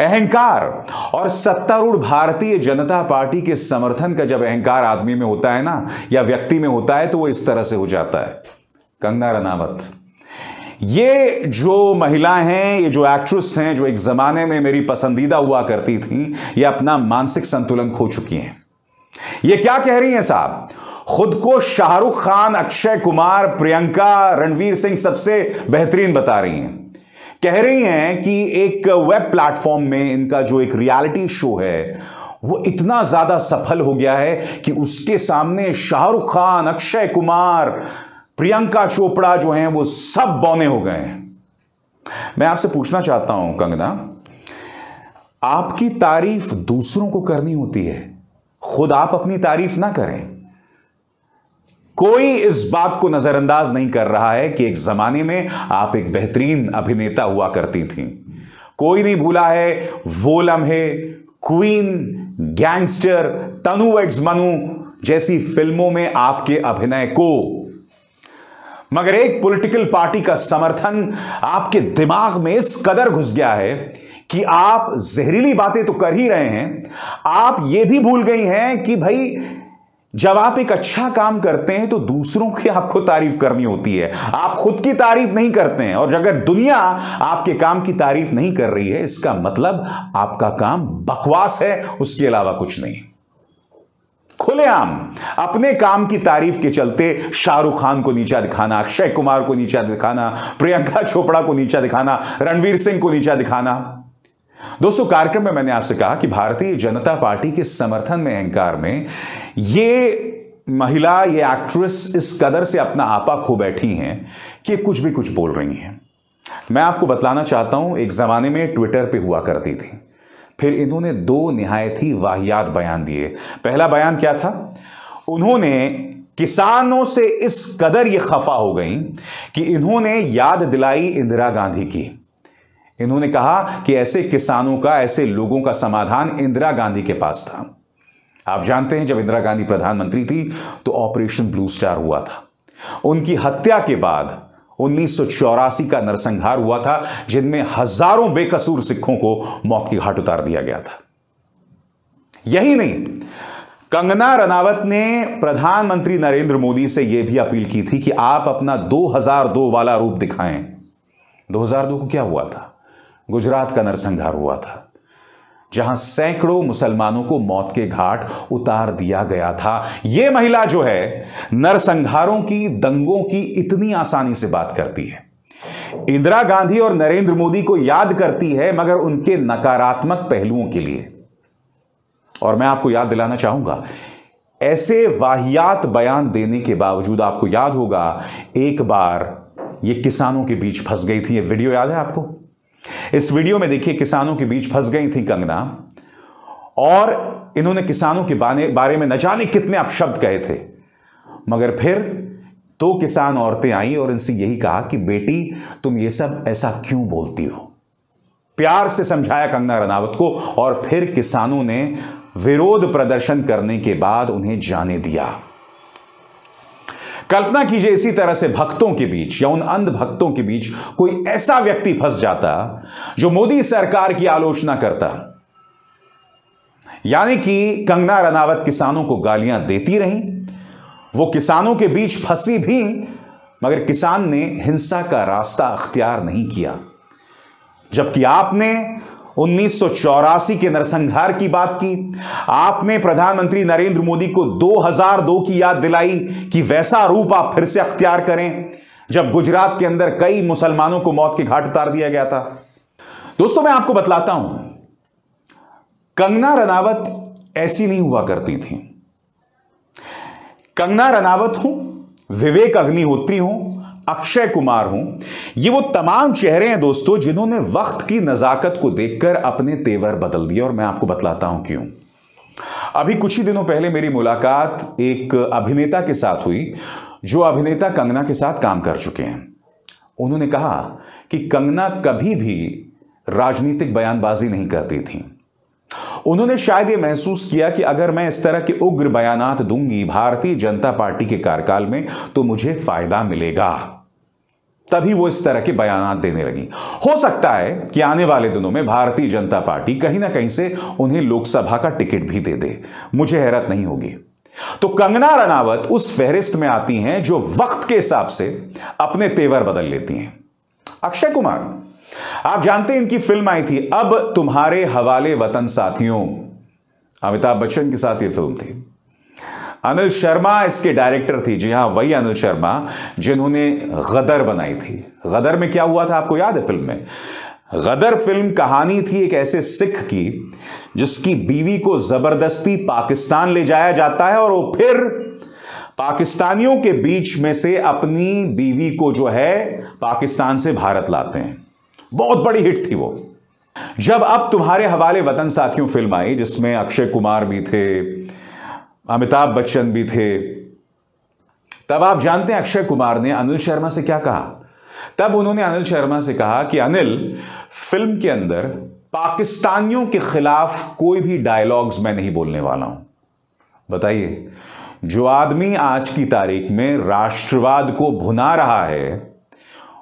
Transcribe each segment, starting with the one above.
अहंकार और सत्तारूढ़ भारतीय जनता पार्टी के समर्थन का जब अहंकार आदमी में होता है ना, या व्यक्ति में होता है, तो वो इस तरह से हो जाता है। कंगना रनावत, ये जो महिलाएं हैं, ये जो एक्ट्रेस हैं, जो एक जमाने में मेरी पसंदीदा हुआ करती थी, ये अपना मानसिक संतुलन खो चुकी हैं। ये क्या कह रही हैं साहब? खुद को शाहरुख खान, अक्षय कुमार, प्रियंका, रणवीर सिंह सबसे बेहतरीन बता रही हैं। कह रही हैं कि एक वेब प्लेटफॉर्म में इनका जो एक रियलिटी शो है वो इतना ज्यादा सफल हो गया है कि उसके सामने शाहरुख खान, अक्षय कुमार, प्रियंका चोपड़ा जो हैं वो सब बौने हो गए हैं। मैं आपसे पूछना चाहता हूं कंगना, आपकी तारीफ दूसरों को करनी होती है, खुद आप अपनी तारीफ ना करें। कोई इस बात को नजरअंदाज नहीं कर रहा है कि एक जमाने में आप एक बेहतरीन अभिनेता हुआ करती थीं। कोई नहीं भूला है वो लम्हे, क्वीन, गैंगस्टर, तनु वेड्स मनु जैसी फिल्मों में आपके अभिनय को। मगर एक पॉलिटिकल पार्टी का समर्थन आपके दिमाग में इस कदर घुस गया है कि आप जहरीली बातें तो कर ही रहे हैं, आप ये भी भूल गई हैं कि भाई जब आप एक अच्छा काम करते हैं तो दूसरों की आपको तारीफ करनी होती है, आप खुद की तारीफ नहीं करते हैं। और अगर दुनिया आपके काम की तारीफ नहीं कर रही है, इसका मतलब आपका काम बकवास है, उसके अलावा कुछ नहीं। खुलेआम अपने काम की तारीफ के चलते शाहरुख खान को नीचा दिखाना, अक्षय कुमार को नीचा दिखाना, प्रियंका चोपड़ा को नीचा दिखाना, रणवीर सिंह को नीचा दिखाना। दोस्तों, कार्यक्रम में मैंने आपसे कहा कि भारतीय जनता पार्टी के समर्थन में, अहंकार में ये महिला, ये एक्ट्रेस इस कदर से अपना आपा खो बैठी हैं कि कुछ भी कुछ बोल रही हैं। मैं आपको बतलाना चाहता हूं, एक जमाने में ट्विटर पे हुआ करती थी, फिर इन्होंने दो निहायत ही वाहियात बयान दिए। पहला बयान क्या था? उन्होंने किसानों से इस कदर ये खफा हो गई कि इन्होंने याद दिलाई इंदिरा गांधी की। इन्होंने कहा कि ऐसे किसानों का, ऐसे लोगों का समाधान इंदिरा गांधी के पास था। आप जानते हैं, जब इंदिरा गांधी प्रधानमंत्री थी तो ऑपरेशन ब्लू स्टार हुआ था। उनकी हत्या के बाद 1984 का नरसंहार हुआ था, जिनमें हजारों बेकसूर सिखों को मौत की घाट उतार दिया गया था। यही नहीं, कंगना रनावत ने प्रधानमंत्री नरेंद्र मोदी से यह भी अपील की थी कि आप अपना 2002 वाला रूप दिखाएं। 2002 को क्या हुआ था? गुजरात का नरसंहार हुआ था, जहां सैकड़ों मुसलमानों को मौत के घाट उतार दिया गया था। यह महिला जो है नरसंहारों की, दंगों की इतनी आसानी से बात करती है। इंदिरा गांधी और नरेंद्र मोदी को याद करती है, मगर उनके नकारात्मक पहलुओं के लिए। और मैं आपको याद दिलाना चाहूंगा, ऐसे वाहियात बयान देने के बावजूद, आपको याद होगा एक बार ये किसानों के बीच फंस गई थी। ये वीडियो याद है आपको? इस वीडियो में देखिए, किसानों के बीच फंस गई थी कंगना, और इन्होंने किसानों के बारे में न जाने कितने अपशब्द कहे थे। मगर फिर दो किसान औरतें आई और इनसे यही कहा कि बेटी, तुम ये सब ऐसा क्यों बोलती हो। प्यार से समझाया कंगना रनावत को, और फिर किसानों ने विरोध प्रदर्शन करने के बाद उन्हें जाने दिया। कल्पना कीजिए, इसी तरह से भक्तों के बीच या उन अंध भक्तों के बीच कोई ऐसा व्यक्ति फंस जाता जो मोदी सरकार की आलोचना करता। यानी कि कंगना रनावत किसानों को गालियां देती रही, वो किसानों के बीच फंसी भी, मगर किसान ने हिंसा का रास्ता अख्तियार नहीं किया। जबकि आपने 1984 के नरसंहार की बात की, आपने प्रधानमंत्री नरेंद्र मोदी को 2002 की याद दिलाई कि वैसा रूप आप फिर से अख्तियार करें, जब गुजरात के अंदर कई मुसलमानों को मौत के घाट उतार दिया गया था। दोस्तों, मैं आपको बतलाता हूं, कंगना रनावत ऐसी नहीं हुआ करती थी। कंगना रनावत हूं, विवेक अग्निहोत्री हूं, अक्षय कुमार हूं, ये वो तमाम चेहरे हैं दोस्तों जिन्होंने वक्त की नजाकत को देखकर अपने तेवर बदल दिए। और मैं आपको बतलाता हूं क्यों। अभी कुछ ही दिनों पहले मेरी मुलाकात एक अभिनेता के साथ हुई, जो अभिनेता कंगना के साथ काम कर चुके हैं। उन्होंने कहा कि कंगना कभी भी राजनीतिक बयानबाजी नहीं करती थी। उन्होंने शायद यह महसूस किया कि अगर मैं इस तरह के उग्र बयानात दूंगी भारतीय जनता पार्टी के कार्यकाल में, तो मुझे फायदा मिलेगा। तभी वो इस तरह के बयान देने लगी। हो सकता है कि आने वाले दिनों में भारतीय जनता पार्टी कहीं ना कहीं से उन्हें लोकसभा का टिकट भी दे दे, मुझे हैरत नहीं होगी। तो कंगना रनावत उस फहरिस्त में आती हैं जो वक्त के हिसाब से अपने तेवर बदल लेती हैं। अक्षय कुमार, आप जानते हैं इनकी फिल्म आई थी अब तुम्हारे हवाले वतन साथियों, अमिताभ बच्चन के साथ ये फिल्म थी। अनिल शर्मा इसके डायरेक्टर थी। जी हां, वही अनिल शर्मा जिन्होंने गदर बनाई थी। गदर में क्या हुआ था आपको याद है? फिल्म में गदर फिल्म कहानी थी एक ऐसे सिख की जिसकी बीवी को जबरदस्ती पाकिस्तान ले जाया जाता है और वो फिर पाकिस्तानियों के बीच में से अपनी बीवी को जो है पाकिस्तान से भारत लाते हैं। बहुत बड़ी हिट थी वो। जब अब तुम्हारे हवाले वतन साथियों फिल्म आई जिसमें अक्षय कुमार भी थे, अमिताभ बच्चन भी थे, तब आप जानते हैं अक्षय कुमार ने अनिल शर्मा से क्या कहा? तब उन्होंने अनिल शर्मा से कहा कि अनिल, फिल्म के अंदर पाकिस्तानियों के खिलाफ कोई भी डायलॉग्स मैं नहीं बोलने वाला हूं। बताइए, जो आदमी आज की तारीख में राष्ट्रवाद को भुना रहा है,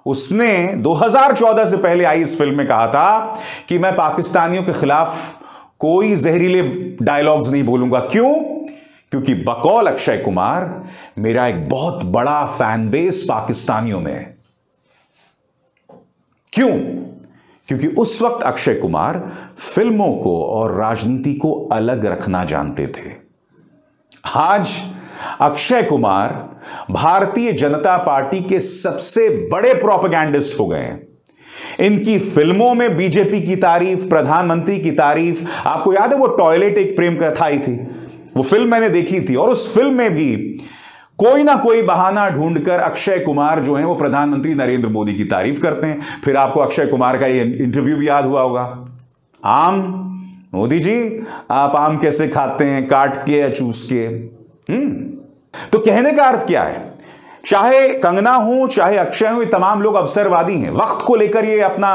उसने 2014 से पहले आई इस फिल्म में कहा था कि मैं पाकिस्तानियों के खिलाफ कोई जहरीले डायलॉग्स नहीं बोलूंगा। क्यों? क्योंकि बकौल अक्षय कुमार मेरा एक बहुत बड़ा फैन बेस पाकिस्तानियों में है। क्यों? क्योंकि उस वक्त अक्षय कुमार फिल्मों को और राजनीति को अलग रखना जानते थे। आज अक्षय कुमार भारतीय जनता पार्टी के सबसे बड़े प्रोपेगेंडिस्ट हो गए हैं। इनकी फिल्मों में बीजेपी की तारीफ, प्रधानमंत्री की तारीफ। आपको याद है वो टॉयलेट एक प्रेम कथा आई थी, वो फिल्म मैंने देखी थी और उस फिल्म में भी कोई ना कोई बहाना ढूंढकर अक्षय कुमार जो है वो प्रधानमंत्री नरेंद्र मोदी की तारीफ करते हैं। फिर आपको अक्षय कुमार का ये इंटरव्यू भी याद हुआ होगा, आम मोदी जी आप आम कैसे खाते हैं, काट के या चूस के? तो कहने का अर्थ क्या है? चाहे कंगना हो चाहे अक्षय हो, ये तमाम लोग अवसरवादी हैं। वक्त को लेकर ये अपना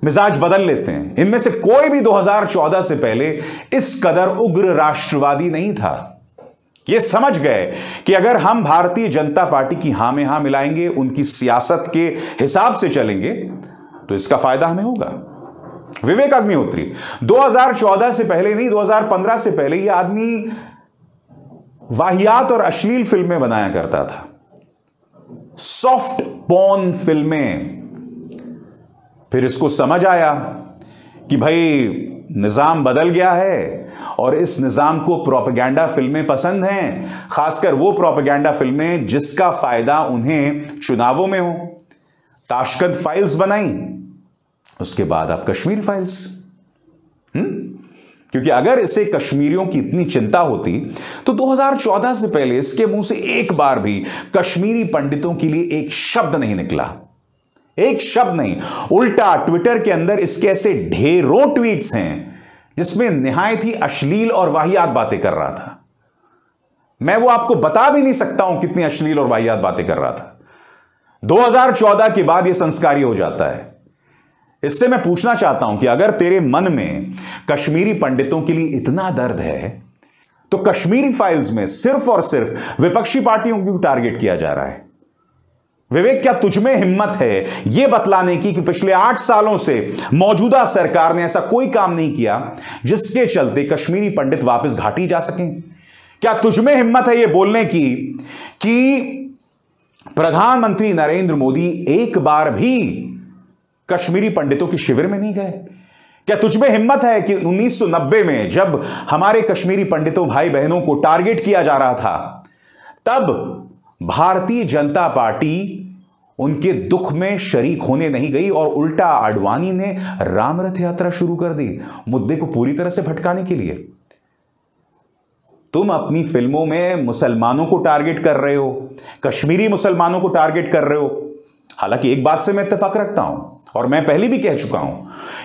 मिजाज बदल लेते हैं। इनमें से कोई भी 2014 से पहले इस कदर उग्र राष्ट्रवादी नहीं था। ये समझ गए कि अगर हम भारतीय जनता पार्टी की हां में हां मिलाएंगे, उनकी सियासत के हिसाब से चलेंगे, तो इसका फायदा हमें होगा। विवेक अग्निहोत्री 2014 से पहले नहीं, 2015 से पहले ये आदमी वाहियात और अश्लील फिल्में बनाया करता था, सॉफ्ट पॉर्न फिल्में। फिर इसको समझ आया कि भाई निजाम बदल गया है और इस निजाम को प्रोपेगेंडा फिल्में पसंद हैं, खासकर वो प्रोपेगेंडा फिल्में जिसका फायदा उन्हें चुनावों में हो। ताशकंद फाइल्स बनाई, उसके बाद आप कश्मीर फाइल्स। क्योंकि अगर इसे कश्मीरियों की इतनी चिंता होती तो 2014 से पहले इसके मुंह से एक बार भी कश्मीरी पंडितों के लिए एक शब्द नहीं निकला, एक शब्द नहीं। उल्टा ट्विटर के अंदर इसके ऐसे ढेरों ट्वीट्स हैं जिसमें निहायत ही अश्लील और वाहियात बातें कर रहा था। मैं वो आपको बता भी नहीं सकता हूं कितनी अश्लील और वाहियात बातें कर रहा था। 2014 के बाद यह संस्कारी हो जाता है। इससे मैं पूछना चाहता हूं कि अगर तेरे मन में कश्मीरी पंडितों के लिए इतना दर्द है तो कश्मीरी फाइल्स में सिर्फ और सिर्फ विपक्षी पार्टियों को टारगेट किया जा रहा है। विवेक, क्या तुझमें हिम्मत है यह बतलाने की कि पिछले 8 सालों से मौजूदा सरकार ने ऐसा कोई काम नहीं किया जिसके चलते कश्मीरी पंडित वापस घाटी जा सकें? क्या तुझमें हिम्मत है यह बोलने की कि प्रधानमंत्री नरेंद्र मोदी एक बार भी कश्मीरी पंडितों के शिविर में नहीं गए? क्या तुझमें हिम्मत है कि 1990 में जब हमारे कश्मीरी पंडितों भाई बहनों को टारगेट किया जा रहा था, तब भारतीय जनता पार्टी उनके दुख में शरीक होने नहीं गई और उल्टा आडवाणी ने राम रथ यात्रा शुरू कर दी मुद्दे को पूरी तरह से भटकाने के लिए? तुम अपनी फिल्मों में मुसलमानों को टारगेट कर रहे हो, कश्मीरी मुसलमानों को टारगेट कर रहे हो। हालांकि एक बात से मैं इत्तेफाक रखता हूं और मैं पहले भी कह चुका हूं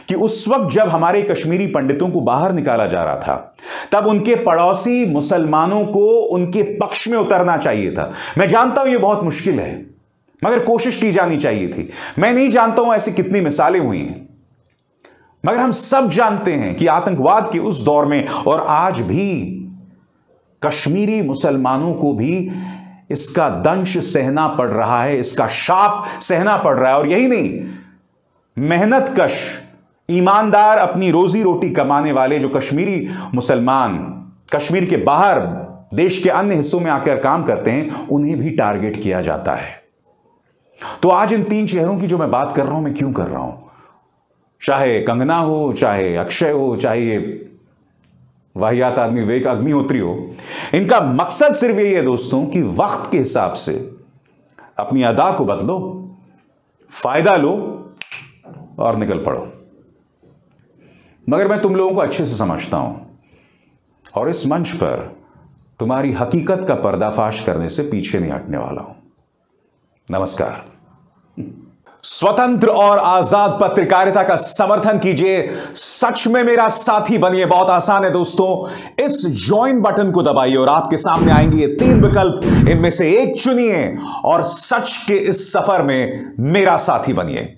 कि उस वक्त जब हमारे कश्मीरी पंडितों को बाहर निकाला जा रहा था तब उनके पड़ोसी मुसलमानों को उनके पक्ष में उतरना चाहिए था। मैं जानता हूं यह बहुत मुश्किल है, मगर कोशिश की जानी चाहिए थी। मैं नहीं जानता हूं ऐसी कितनी मिसालें हुई हैं, मगर हम सब जानते हैं कि आतंकवाद के उस दौर में और आज भी कश्मीरी मुसलमानों को भी इसका दंश सहना पड़ रहा है, इसका शाप सहना पड़ रहा है। और यही नहीं, मेहनत कश, ईमानदार, अपनी रोजी रोटी कमाने वाले जो कश्मीरी मुसलमान कश्मीर के बाहर देश के अन्य हिस्सों में आकर काम करते हैं, उन्हें भी टारगेट किया जाता है। तो आज इन 3 चेहरों की जो मैं बात कर रहा हूं, मैं क्यों कर रहा हूं? चाहे कंगना हो, चाहे अक्षय हो, चाहे ये वाहियात आदमी विवेक अग्निहोत्री हो, इनका मकसद सिर्फ यही है दोस्तों कि वक्त के हिसाब से अपनी अदा को बदलो, फायदा लो और निकल पड़ो। मगर मैं तुम लोगों को अच्छे से समझता हूं और इस मंच पर तुम्हारी हकीकत का पर्दाफाश करने से पीछे नहीं हटने वाला हूं। नमस्कार। स्वतंत्र और आजाद पत्रकारिता का समर्थन कीजिए, सच में मेरा साथी बनिए। बहुत आसान है दोस्तों, इस ज्वाइन बटन को दबाइए और आपके सामने आएंगे ये 3 विकल्प, इनमें से एक चुनिए और सच के इस सफर में मेरा साथी बनिए।